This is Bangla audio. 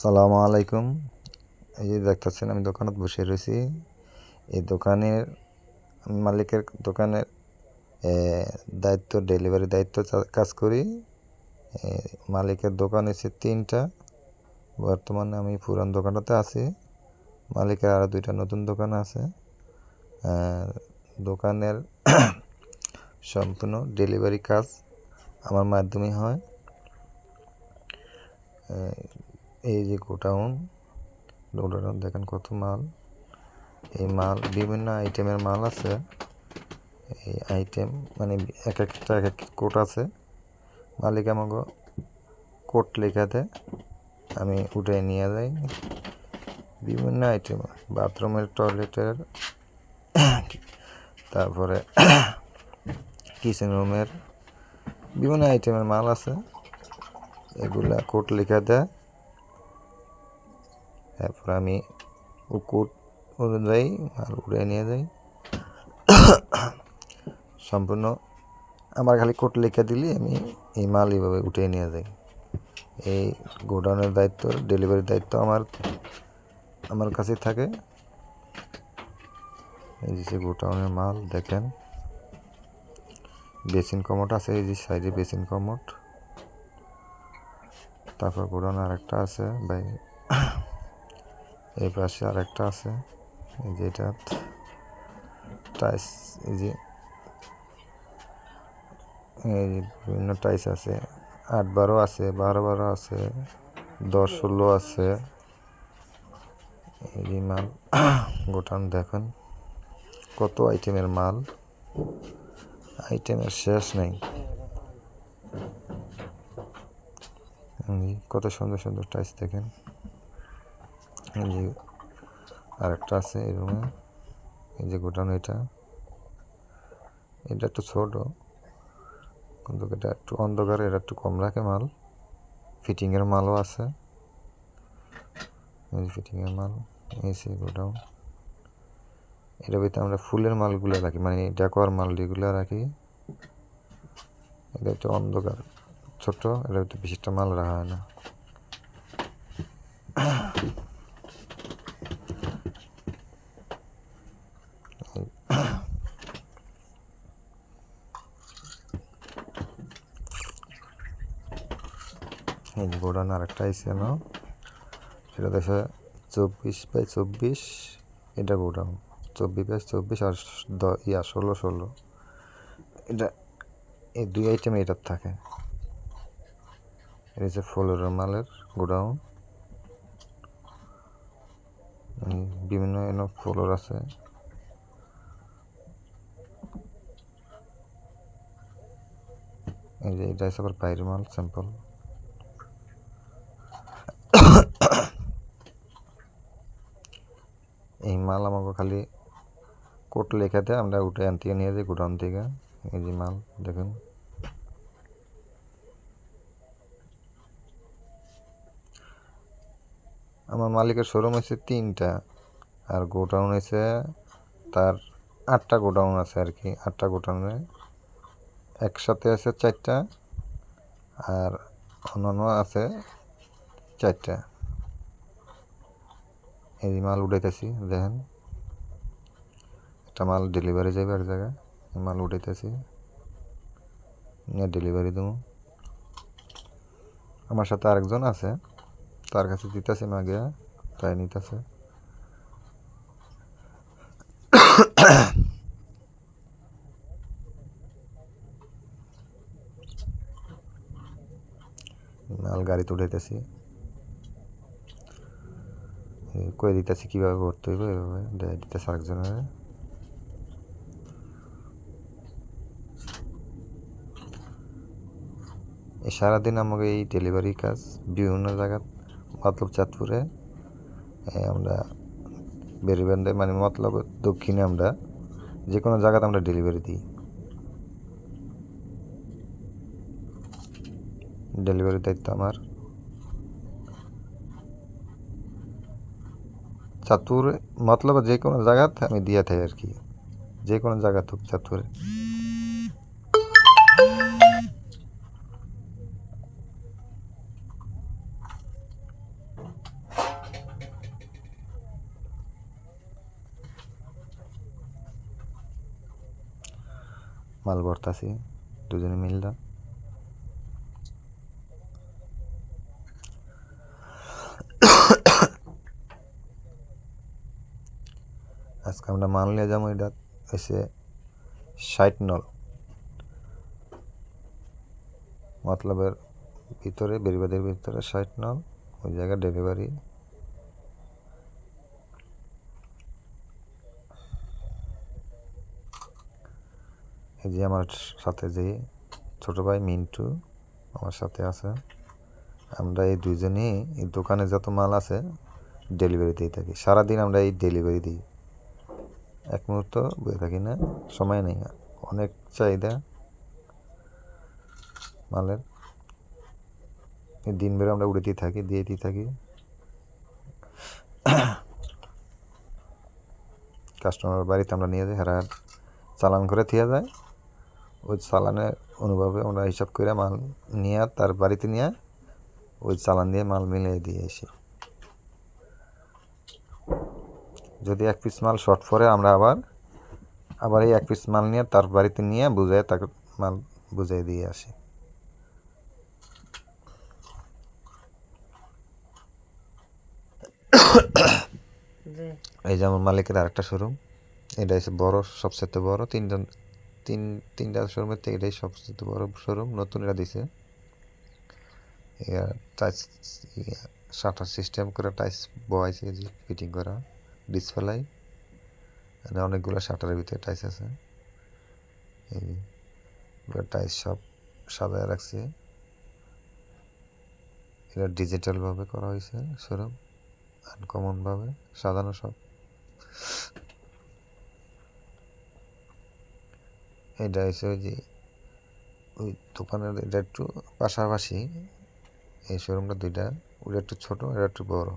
সালামু আলাইকুম। এই যে দেখতেছেন আমি দোকানত বসে রয়েছি। এই দোকানের মালিকের দোকানের দায়িত্ব, ডেলিভারি দায়িত্ব কাজ করি। মালিকের দোকান হচ্ছে 3টা। বর্তমানে আমি পুরান দোকানটাতে আছি। মালিকের আরও 2টা নতুন দোকান আছে। দোকানের সম্পূর্ণ ডেলিভারি কাজ আমার মাধ্যমে হয়। এই যে গোডাউন দেখেন কত মাল। এই মাল বিভিন্ন আইটেমের মাল আছে। এই আইটেম মানে এক একটা এক এক কোড আছে। মালিক আমাকে কোড লেখা দেয়, আমি উঠে নিয়ে যাই। বিভিন্ন আইটেম, বাথরুমের, টয়লেটের, তারপরে কিচেন রুমের বিভিন্ন আইটেমের মাল আছে। এগুলা কোড লেখা দেয়, তারপর আমি ও কোড অনুযায়ী মাল উঠে নিয়ে যাই। সম্পূর্ণ আমার খালি কোড লিখে দিলে আমি এই মাল এইভাবে উঠে নিয়ে যাই। এই গোডাউনের দায়িত্ব, ডেলিভারির দায়িত্ব আমার কাছে থাকে। এই যে গোডাউনের মাল দেখেন, বেসিন কমোড আছে, এই যে সাইডে বেসিন কমোড। তারপর গোডাউন আরেকটা আছে ভাই, এই পাশে আরেকটা আছে। এই যে এটা টাইস, এই যে বিভিন্ন টাইস আছে, 8-12 আছে, 12-12 আছে, 10-16 আছে। এই মাল গোটান দেখেন কত আইটেমের মাল, আইটেমের শেষ নেই। কত সুন্দর সুন্দর টাইস দেখেন। এই যে আরেকটা আছে এই রুমে। এই যে গোটান, এটা একটু ছোট, কিন্তু এটা একটু অন্ধকার, এটা একটু কম রাখে মাল। ফিটিংয়ের মালও আছে, এই ফিটিংয়ের মাল। এই সে গোডাউন, এটার ভিতরে আমরা ফুলের মালগুলো রাখি, মানে ডেকোর মাল যেগুলো রাখি। এটা একটু অন্ধকার, ছোট, এটার ভিতরে বেশিটা মাল রাখা হয় না। এই গোডাউন আরেকটা আইসে না, সেটা দেখে 24x24। এটা গোডাউন 24x24 আর 16x16। এটা এই 2 আইটেম এটার থাকে। এটা হচ্ছে ফ্লোরের মালের গোডাউন। বিভিন্ন ফ্লোর আছে। এই যে এটা হচ্ছে আবার বাইরের মাল, স্যাম্পল। এই মাল আমাকে খালি কোট লেখা দেয়, আমরা উঠে থেকে নিয়ে যাই গোডাউন থেকে। এই যে মাল দেখেন, আমার মালিকের শোরুম হচ্ছে 3টা, আর গোডাউন হচ্ছে তার 8টা গোডাউন আছে আর কি। 8টা গোডাউনে একসাথে আছে 4টা, আর অন্যান্য আছে 4টা। এই মাল উঠাইতেছি দেখেন, একটা মাল ডেলিভারি যাবে এক জায়গায়, মাল উঠাইতেছি, নিয়ে ডেলিভারি দেবো। আমার সাথে আরেকজন আছে, তার কাছে দিতেছে মাগে, তাই নিতেছে। মাল গাড়িতে উঠাইতেছি, কয়ে দিতেছি কীভাবে করতে হইব, এভাবে দেয় দিতেছে আরেকজনের। এই সারাদিন আমাকে এই ডেলিভারি কাজ বিভিন্ন জায়গা, মতলব চাঁদপুরে আমরা বেরিবান্ধে, মানে মতলব দক্ষিণে আমরা যে কোনো জায়গাতে আমরা ডেলিভারি দিই। ডেলিভারির দায়িত্ব আমার। চাঁদপুরে মতলব যে কোনো জায়গাতে আমি দিয়ে থাকি আর কি, যে কোনো জায়গা তো চাঁদপুরে। মাল ভরতাছি দুজনে মিললা। আজকে আমরা মাল নিয়ে যাবো, এটা হয়েছে 60 নল মতলবের ভিতরে, বেরিবাদের ভিতরে 60 নল, ওই জায়গায় ডেলিভারি। এই যে আমার সাথে যে ছোট ভাই মিন্টু আমার সাথে আছে, আমরা এই দুইজনই এই দোকানে যত মাল আছে ডেলিভারি দিয়ে থাকি। সারাদিন আমরা এই ডেলিভারি দিই, এক মুহূর্ত বসে থাকি না, সময় নেই, অনেক চাহিদা মালের। দিন বেড়ে আমরা উড়েতেই থাকি, দিয়েই থাকি। কাস্টমার বাড়িতে আমরা নিয়ে যাই, হেরা চালান করে থিয়া যায়, ওই চালানের অনুভবে আমরা হিসাব করে মাল নিয়ে তার বাড়িতে নিয়ে ওই চালান দিয়ে মাল মিলিয়ে দিয়ে আসি। যদি এক পিস মাল শর্ট পরে আমরা আবার এই এক পিস মাল নিয়ে তার বাড়িতে নিয়ে বুঝাই তাকে মাল বুঝাই দিয়ে আসি। এই যে আমার মালিকের আরেকটা শোরুম, এটা হচ্ছে বড়, সবচেয়ে বড়, তিনটা শোরুমের থেকে এটাই সবচেয়ে বড় শোরুম। নতুন এটা দিছে, টাইস শাটার সিস্টেম করে টাইস বয়াইছে, যে ফিটিং করা ডিসপ্লাই, অনেকগুলো শাটারের ভিতরে টাইস আছে। এই টাইস সব সাজায় রাখছে, এটা ডিজিটালভাবে করা হয়েছে শোরুম, আনকমনভাবে সাজানো সব। এটা হচ্ছে ওই যে ওই দোকানের, এটা একটু পাশাপাশি, এই শোরুমটা দুইটা, ওটা একটু ছোট, এটা একটু বড়।